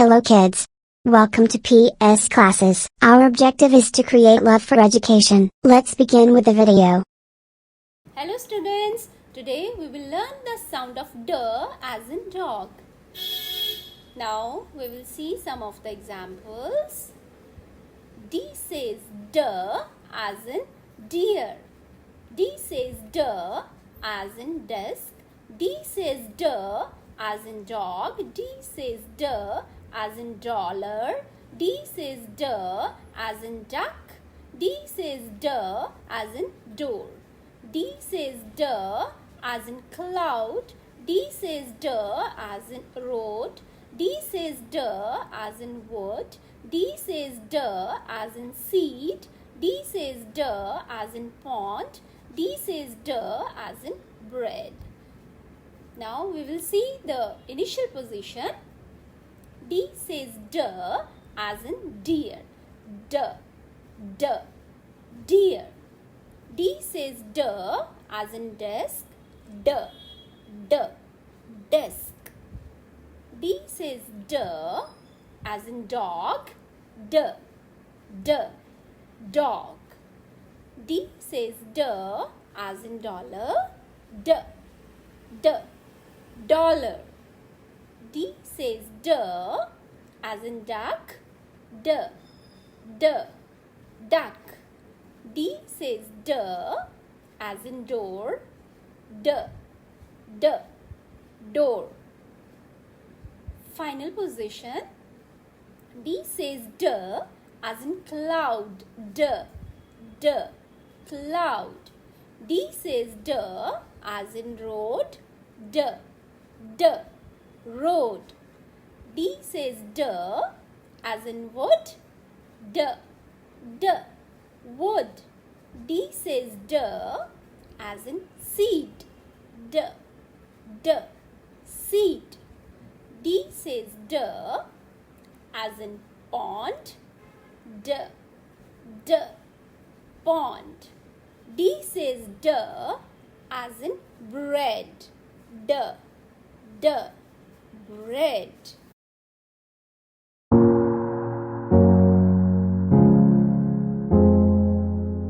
Hello kids. Welcome to PS classes. Our objective is to create love for education. Let's begin with the video. Hello students. Today we will learn the sound of D as in dog. Now we will see some of the examples. D says D as in deer. D says D as in desk. D says D as in dog. D says D as in dollar. D says D as in duck. D says D as in door. D says D as in cloud. D says D as in road. D says D as in wood. D says D as in seed. D says D as in pond. D says D as in bread. Now we will see the initial position. D says D as in deer. D, D, deer. D says D as in desk. D, D, desk. D says D as in dog. D, D, dog. D says D as in dollar. D, D, dollar. D says D as in duck. D, D, duck. D says D as in door. D, D, door. Final position. D says D as in cloud. D, D, cloud. D says D as in road. D, D, road. D says D as in wood. D, D, wood. D says D as in seed. D, D, seed. D says D as in pond. D, D, pond. D says D as in bread. D, D, bread.